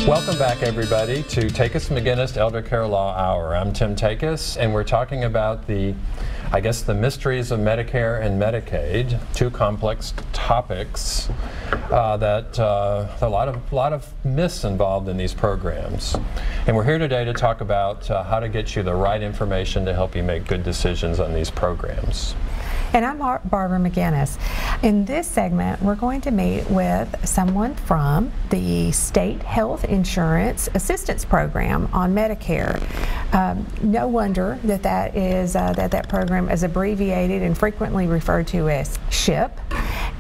Welcome back, everybody, to Takacs McGinnis Elder Care Law Hour. I'm Tim Takacs, and we're talking about the mysteries of Medicare and Medicaid, two complex topics that a lot of myths involved in these programs. And we're here today to talk about how to get you the right information to help you make good decisions on these programs. And I'm Barbara McGinnis. In this segment, we're going to meet with someone from the State Health Insurance Assistance Program on Medicare. No wonder that that program is abbreviated and frequently referred to as SHIP.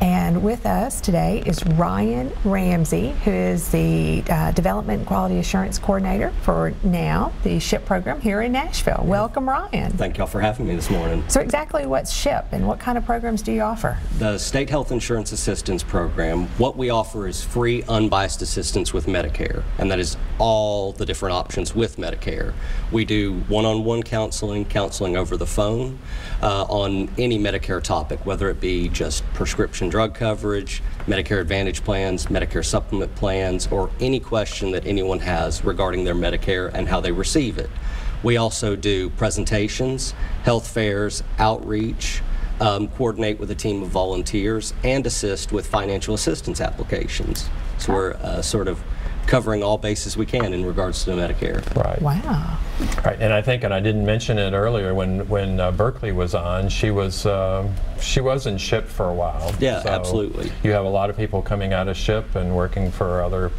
And with us today is Ryan Ramsey, who is the Development and Quality Assurance Coordinator for the SHIP program here in Nashville. Welcome, Ryan. Thank y'all for having me this morning. So exactly what's SHIP and what kind of programs do you offer? The State Health Insurance Assistance Program, what we offer is free, unbiased assistance with Medicare, and that is all the different options with Medicare. We do one-on-one counseling over the phone on any Medicare topic, whether it be just prescription drug coverage, Medicare Advantage plans, Medicare supplement plans, or any question that anyone has regarding their Medicare and how they receive it. We also do presentations, health fairs, outreach, coordinate with a team of volunteers, and assist with financial assistance applications. So we're sort of covering all bases we can in regards to Medicare. Right. Wow. Right, and I think, and I didn't mention it earlier, when Berkeley was on, she was in SHIP for a while. Yeah, so absolutely. You have a lot of people coming out of SHIP and working for other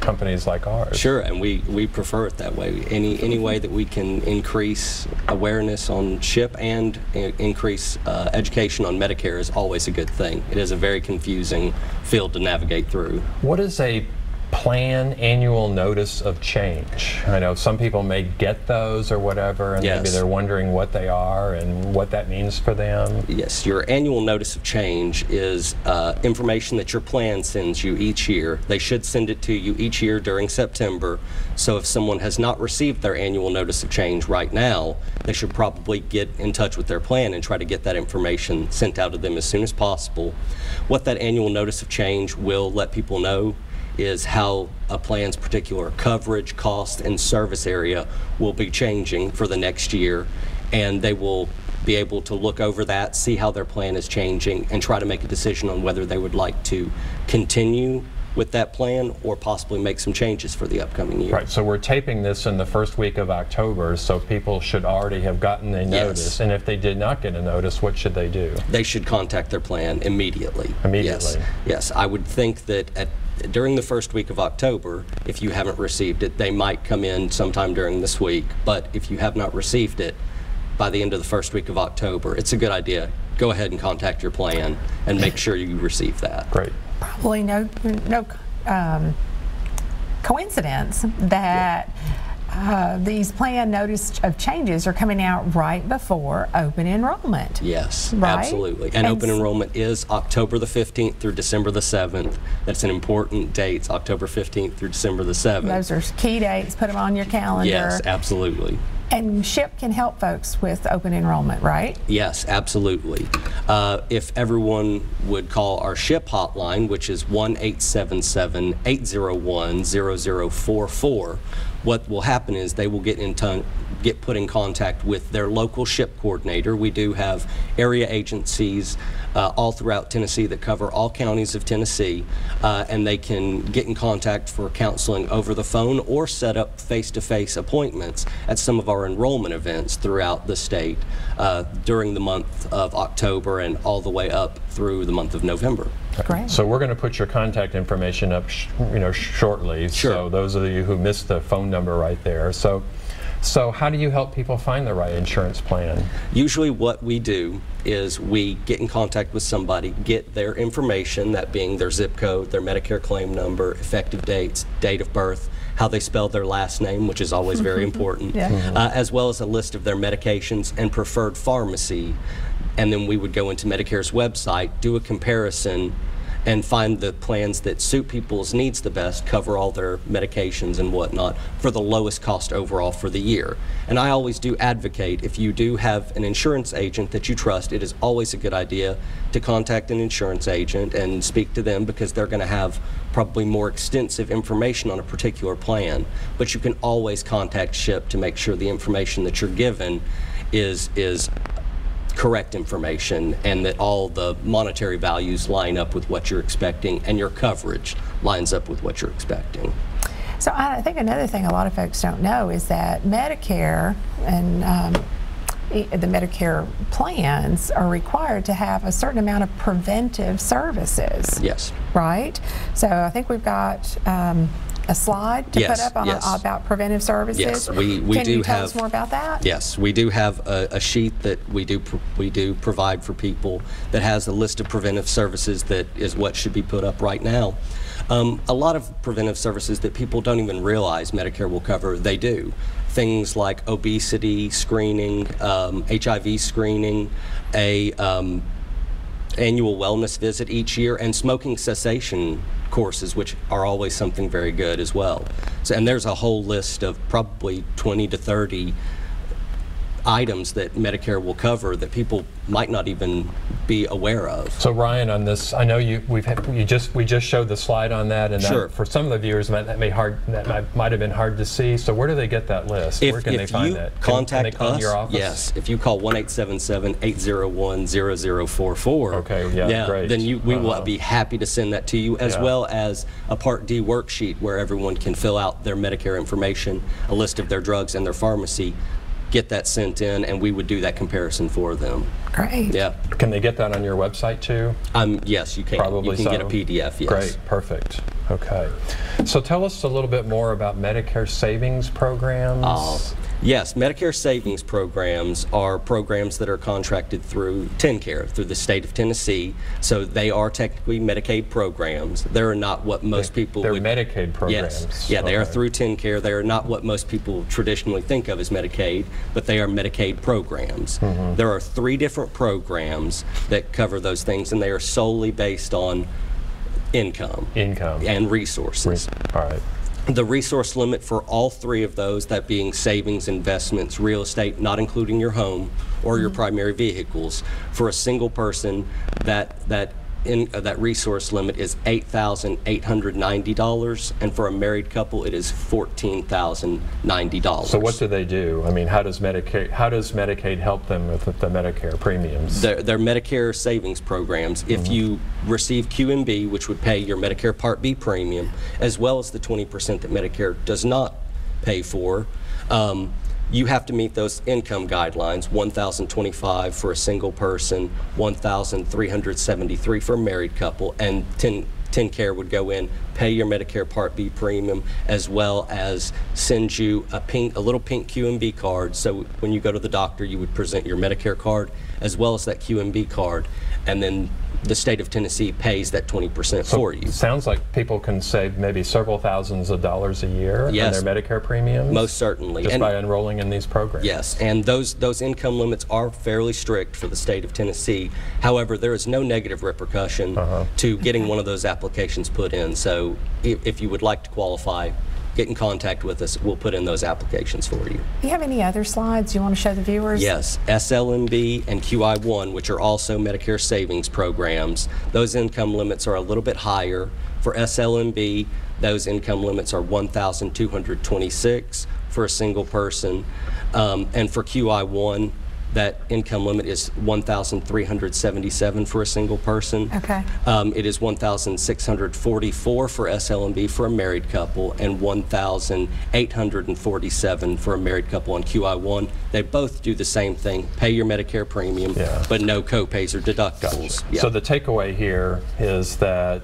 companies like ours. Sure, and we prefer it that way. Any way that we can increase awareness on SHIP and increase education on Medicare is always a good thing. It is a very confusing field to navigate through. What is a plan annual notice of change? I know some people may get those or whatever, and maybe they're wondering what they are and what that means for them. Yes, your annual notice of change is information that your plan sends you each year. They should send it to you each year during September, so if someone has not received their annual notice of change right now, they should probably get in touch with their plan and try to get that information sent out to them as soon as possible. What that annual notice of change will let people know is how a plan's particular coverage, cost, and service area will be changing for the next year, and they will be able to look over that, see how their plan is changing, and try to make a decision on whether they would like to continue with that plan or possibly make some changes for the upcoming year. Right, so we're taping this in the first week of October, so people should already have gotten a notice. Yes. And if they did not get a notice, what should they do? They should contact their plan immediately. Immediately? Yes, I would think that during the first week of October, if you haven't received it, they might come in sometime during this week, but if you have not received it by the end of the first week of October, it's a good idea. Go ahead and contact your plan and make sure you receive that. Great. Probably no coincidence that these plan notice of changes are coming out right before open enrollment. Yes, right? Absolutely. And open enrollment is October the 15th through December the 7th. That's an important date, October 15th through December the 7th. Those are key dates. Put them on your calendar. Yes, absolutely. And SHIP can help folks with open enrollment, right? Yes, absolutely. If everyone would call our SHIP hotline, which is 1-877-801-0044, what will happen is they will get put in contact with their local SHIP coordinator. We do have area agencies all throughout Tennessee that cover all counties of Tennessee, and they can get in contact for counseling over the phone or set up face-to-face appointments at some of our enrollment events throughout the state during the month of October and all the way up through the month of November. Great. So we're going to put your contact information up, shortly. Sure. So those of you who missed the phone number right there. So how do you help people find the right insurance plan? Usually what we do is we get in contact with somebody, get their information, that being their zip code, their Medicare claim number, effective dates, date of birth, how they spell their last name, which is always very important, as well as a list of their medications and preferred pharmacy. And then we would go into Medicare's website, do a comparison, and find the plans that suit people's needs the best, cover all their medications and whatnot for the lowest cost overall for the year. And I always do advocate, if you do have an insurance agent that you trust, it is always a good idea to contact an insurance agent and speak to them, because they're going to have probably more extensive information on a particular plan. But you can always contact SHIP to make sure the information that you're given is correct information, and that all the monetary values line up with what you're expecting, and your coverage lines up with what you're expecting. So I think another thing a lot of folks don't know is that Medicare and the Medicare plans are required to have a certain amount of preventive services. Yes. Right? So I think we've got a slide to put up on about preventive services. Yes, we Can do you tell have, us more about that? Yes, we do have a sheet that we do provide for people that has a list of preventive services that is what should be put up right now. A lot of preventive services that people don't even realize Medicare will cover, they do. Things like obesity screening, HIV screening, annual wellness visit each year, and smoking cessation courses, which are always something very good as well. So, and there's a whole list of probably 20 to 30 items that Medicare will cover that people might not even be aware of. So Ryan, on this, I know we just showed the slide on that, and sure. that, for some of the viewers that might have been hard to see. So where do they get that list? Where can they find that? Contact can they call us, your office? yes. If you call 1-877-801-0044, okay, yeah, great. Then we will be happy to send that to you, as well as a Part D worksheet where everyone can fill out their Medicare information, a list of their drugs and their pharmacy, get that sent in, and we would do that comparison for them. Great. Yeah. Can they get that on your website too? Yes, you can. Probably you can get a PDF, yes. Great, perfect. Okay. So tell us a little bit more about Medicare savings programs. Yes, Medicare savings programs are programs that are contracted through TennCare, through the state of Tennessee. So they are technically Medicaid programs. They're not what most people they're would... Medicaid programs. Yes, yeah, they are through TennCare. They are not what most people traditionally think of as Medicaid, but they are Medicaid programs. Mm-hmm. There are 3 different programs that cover those things, and they are solely based on income and resources. All right. The resource limit for all 3 of those, that being savings, investments, real estate, not including your home or your primary vehicles, for a single person, that resource limit is $8,890, and for a married couple, it is $14,090. So what do they do? I mean, how does Medicaid help them with the Medicare premiums? They're Medicare savings programs. If you receive QMB, which would pay your Medicare Part B premium, as well as the 20% that Medicare does not pay for, you have to meet those income guidelines: $1,025 for a single person, $1,373 for a married couple, and TennCare would go in, pay your Medicare Part B premium, as well as send you a little pink QMB card. So when you go to the doctor, you would present your Medicare card as well as that QMB card, and then the state of Tennessee pays that 20% for you. Sounds like people can save maybe several thousands of dollars a year on their Medicare premiums? Most certainly. Just by enrolling in these programs? Yes, and those income limits are fairly strict for the state of Tennessee. However, there is no negative repercussion to getting one of those applications put in. So if you would like to qualify, get in contact with us. We'll put in those applications for you. Do you have any other slides you want to show the viewers? Yes, SLMB and QI1, which are also Medicare savings programs. Those income limits are a little bit higher. For SLMB, those income limits are $1,226 for a single person. And for QI1, that income limit is $1,377 for a single person. Okay. It is $1,644 for SLMB for a married couple, and $1,847 for a married couple on QI1. They both do the same thing: pay your Medicare premium, but no co-pays or deductibles. Gotcha. So the takeaway here is that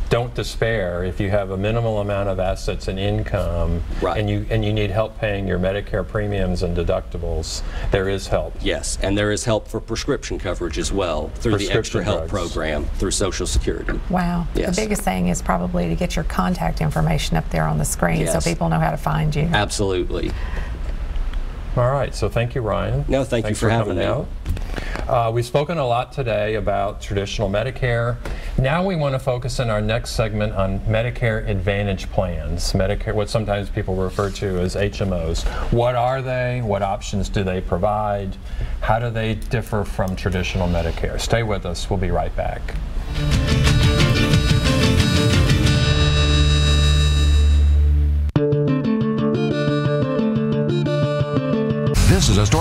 don't despair if you have a minimal amount of assets and income, and you need help paying your Medicare premiums and deductibles. There is help. Yes, and there is help for prescription coverage as well through the Extra Help program through Social Security. Wow. Yes. The biggest thing is probably to get your contact information up there on the screen so people know how to find you. Absolutely. All right, so thank you, Ryan. No, thank you for having me. Out. We've spoken a lot today about traditional Medicare. Now we want to focus in our next segment on Medicare Advantage plans, Medicare, what sometimes people refer to as HMOs. What are they? What options do they provide? How do they differ from traditional Medicare? Stay with us. We'll be right back. This is a story.